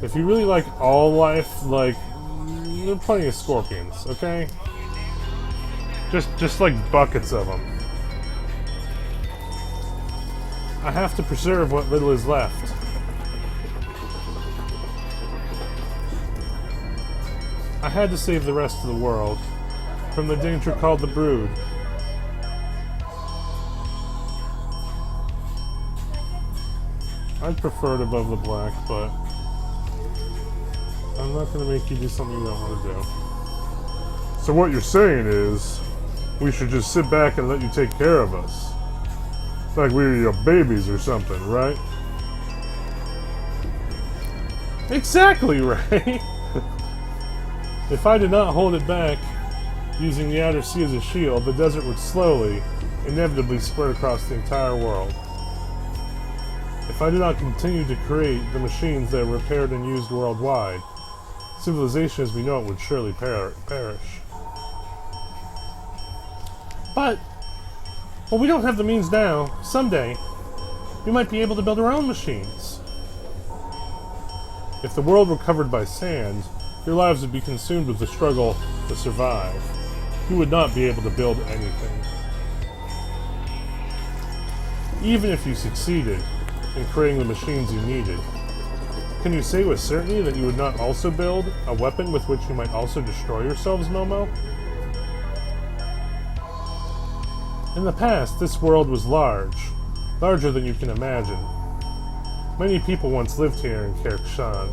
If you really like all life, like, there are plenty of scorpions, okay? Just like buckets of them. I have to preserve what little is left. I had to save the rest of the world from the danger called the Brood. I'd prefer it above the black, but I'm not going to make you do something you don't want to do. So what you're saying is, we should just sit back and let you take care of us. Like we were your babies or something, right? Exactly right! If I did not hold it back, using the outer sea as a shield, the desert would slowly, inevitably spread across the entire world. If I did not continue to create the machines that are repaired and used worldwide, civilization as we know it would surely perish. But, well, we don't have the means now. Someday, we might be able to build our own machines. If the world were covered by sand, your lives would be consumed with the struggle to survive. You would not be able to build anything. Even if you succeeded in creating the machines you needed, can you say with certainty that you would not also build a weapon with which you might also destroy yourselves, Momo? In the past, this world was larger than you can imagine. Many people once lived here in Kerkshan.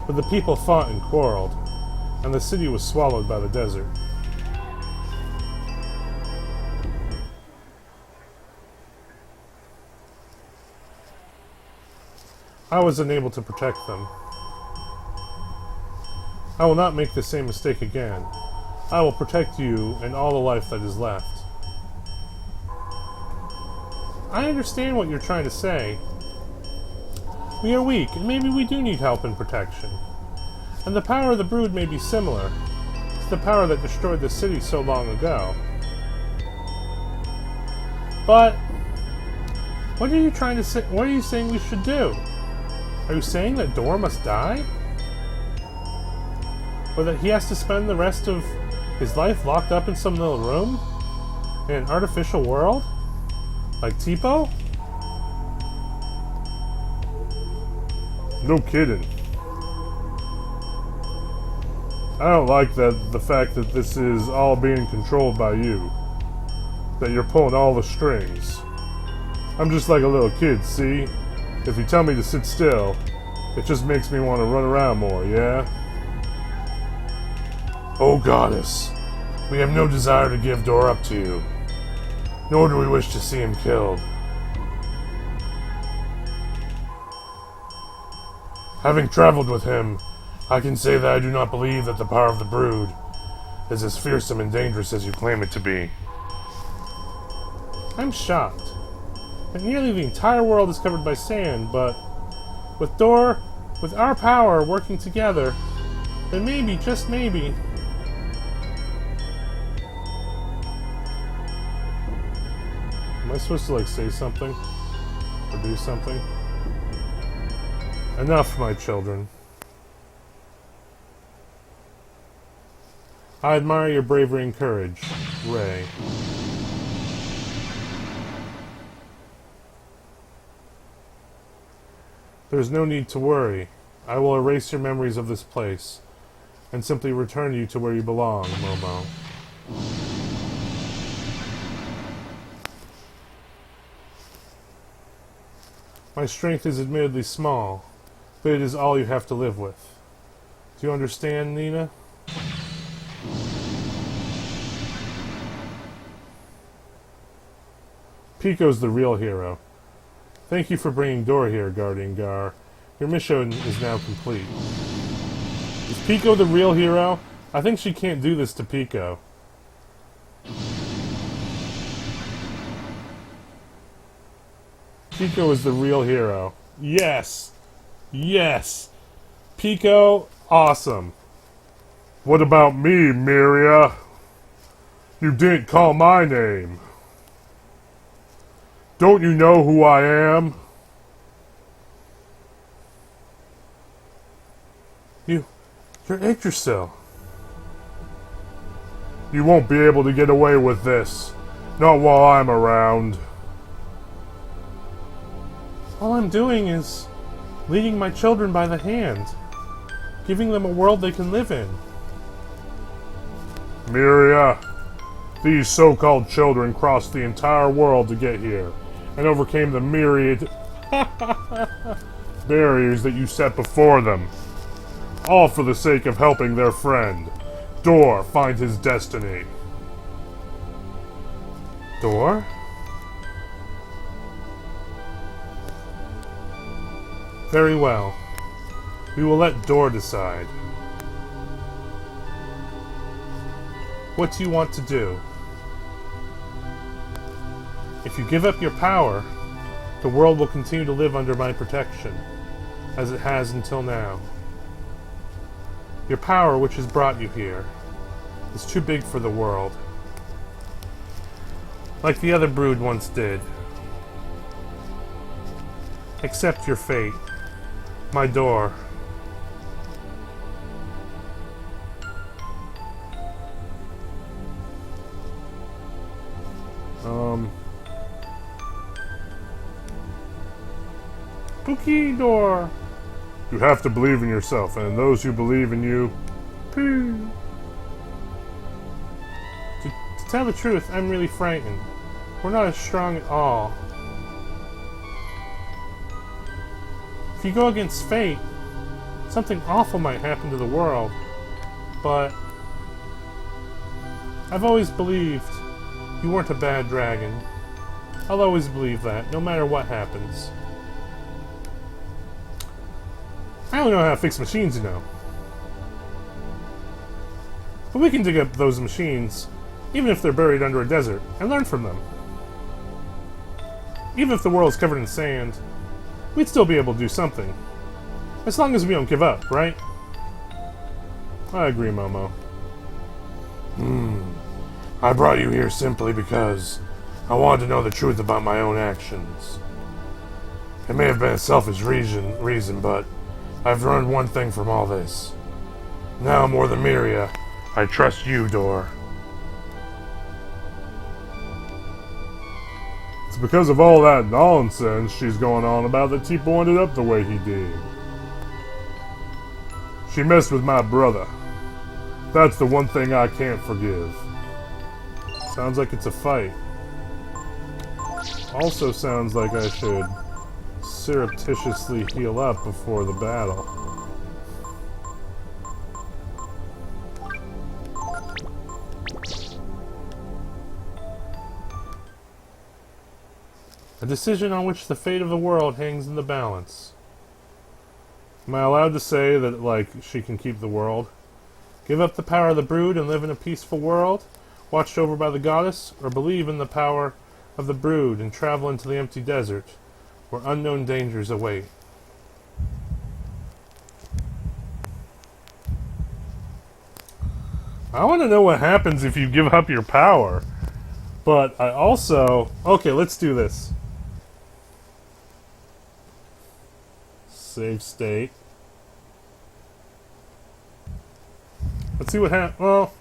But the people fought and quarreled, and the city was swallowed by the desert. I was unable to protect them. I will not make the same mistake again. I will protect you and all the life that is left. I understand what you're trying to say. We are weak, and maybe we do need help and protection. And the power of the Brood may be similar to the power that destroyed the city so long ago. But what are you trying to say? What are you saying we should do? Are you saying that Dor must die? Or that he has to spend the rest of his life locked up in some little room? In an artificial world? Like Tipo? No kidding. I don't like the fact that this is all being controlled by you. That you're pulling all the strings. I'm just like a little kid, see? If you tell me to sit still, it just makes me want to run around more, yeah? Oh, Goddess, we have no desire to give Dor up to you, nor do we wish to see him killed. Having traveled with him, I can say that I do not believe that the power of the Brood is as fearsome and dangerous as you claim it to be. I'm shocked. And nearly the entire world is covered by sand, but with Dor, with our power working together, then maybe, just maybe, am I supposed to, like, say something? Or do something? Enough, my children. I admire your bravery and courage, Ray. There is no need to worry. I will erase your memories of this place and simply return you to where you belong, Momo. My strength is admittedly small, but it is all you have to live with. Do you understand, Nina? Pico's the real hero. Thank you for bringing Dor here, Guardian Gar. Your mission is now complete. Is Pico the real hero? I think she can't do this to Pico. Pico is the real hero. Yes! Yes! Pico, awesome. What about me, Miria? You didn't call my name. Don't you know who I am? You're Yggdrasil. You won't be able to get away with this. Not while I'm around. All I'm doing is leading my children by the hand, giving them a world they can live in. Miria, these so-called children crossed the entire world to get here, and overcame the myriad barriers that you set before them, all for the sake of helping their friend, Dor, find his destiny. Dor? Very well. We will let Dor decide. What do you want to do? If you give up your power, the world will continue to live under my protection, as it has until now. Your power, which has brought you here, is too big for the world. Like the other brood once did. Accept your fate. My Dor. Spooky Dor. You have to believe in yourself, and in those who believe in you. To tell the truth, I'm really frightened. We're not as strong at all. If you go against fate, something awful might happen to the world. But I've always believed you weren't a bad dragon. I'll always believe that, no matter what happens. I don't know how to fix machines, you know. But we can dig up those machines, even if they're buried under a desert, and learn from them. Even if the world's covered in sand, we'd still be able to do something. As long as we don't give up, right? I agree, Momo. I brought you here simply because I wanted to know the truth about my own actions. It may have been a selfish reason, but I've learned one thing from all this. Now more than Miria, I trust you, Dor. It's because of all that nonsense she's going on about that Teepo ended up the way he did. She messed with my brother. That's the one thing I can't forgive. Sounds like it's a fight. Also sounds like I should surreptitiously heal up before the battle. A decision on which the fate of the world hangs in the balance. Am I allowed to say that, like, she can keep the world? Give up the power of the brood and live in a peaceful world, watched over by the goddess, or believe in the power of the brood and travel into the empty desert, where unknown dangers await? I want to know what happens if you give up your power. But I also... Okay, let's do this. Save state. Let's see what happens. Well...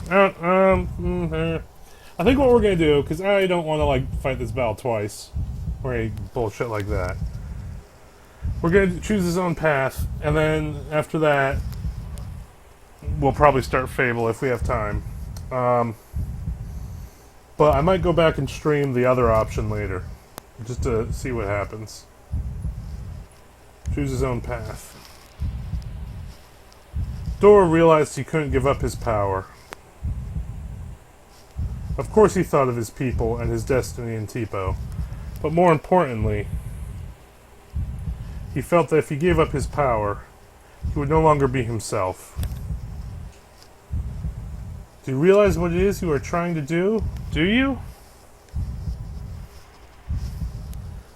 I think what we're going to do, because I don't want to, like, fight this battle twice, or any bullshit like that. We're going to choose his own path, and then after that, we'll probably start Fable if we have time. But I might go back and stream the other option later, just to see what happens. Choose his own path. Dor realized he couldn't give up his power. Of course he thought of his people and his destiny in Teepo, but more importantly, he felt that if he gave up his power, he would no longer be himself. Do you realize what it is you are trying to do? Do you?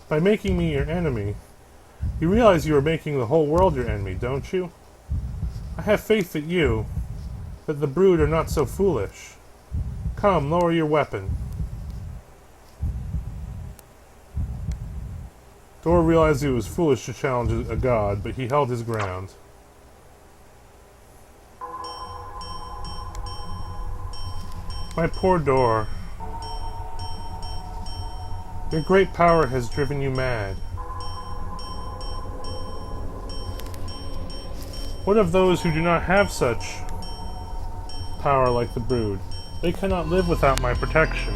By making me your enemy, you realize you are making the whole world your enemy, don't you? I have faith that the brood are not so foolish. Come, lower your weapon. Thor realized it was foolish to challenge a god, but he held his ground. My poor Dor. Your great power has driven you mad. What of those who do not have such power like the Brood? They cannot live without my protection.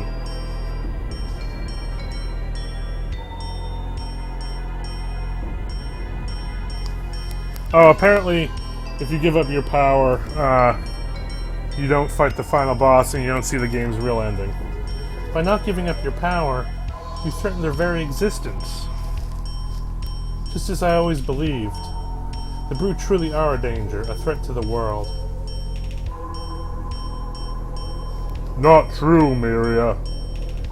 Oh, apparently, if you give up your power, you don't fight the final boss and you don't see the game's real ending. By not giving up your power, you threaten their very existence. Just as I always believed. The Brood truly are a danger, a threat to the world. Not true, Miria.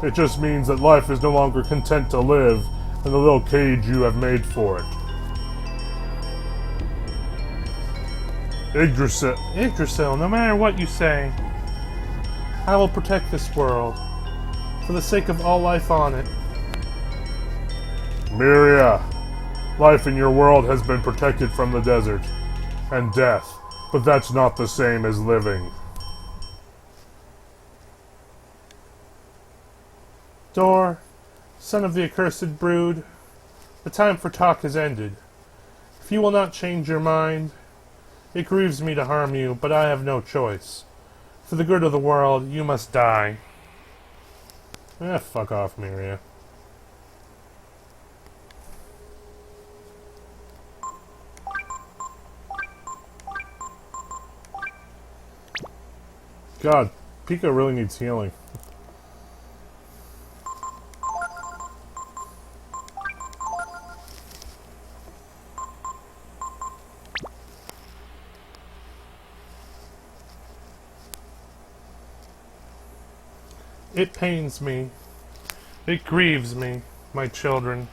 It just means that life is no longer content to live in the little cage you have made for it. Yggdrasil, no matter what you say, I will protect this world, for the sake of all life on it. Miria, life in your world has been protected from the desert and death, but that's not the same as living. Dor, son of the accursed Brood, the time for talk has ended. If you will not change your mind, it grieves me to harm you, but I have no choice. For the good of the world, you must die. Fuck off, Miria. God, Pika really needs healing. It pains me. It grieves me, my children.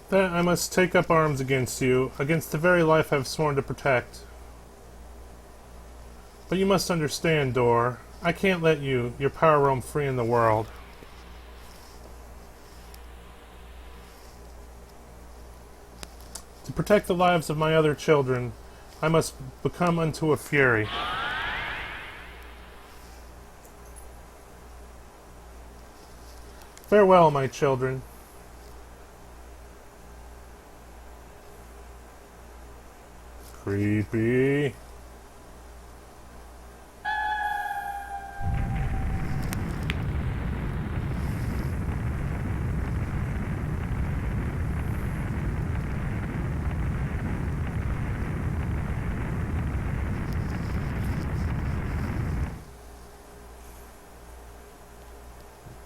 Then I must take up arms against you, against the very life I have sworn to protect. But you must understand, Dor, I can't let your power roam free in the world. To protect the lives of my other children, I must become unto a fury. Farewell, my children. Creepy.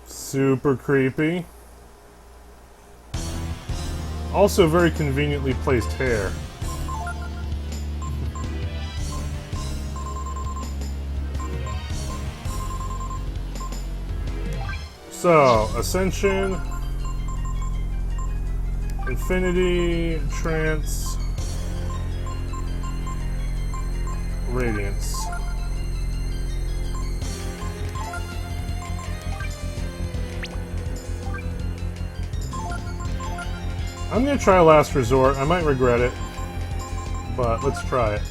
Super creepy. Also very conveniently placed hair. So, Ascension, Infinity, Trance, Radiance. I'm gonna try Last Resort. I might regret it, but let's try it.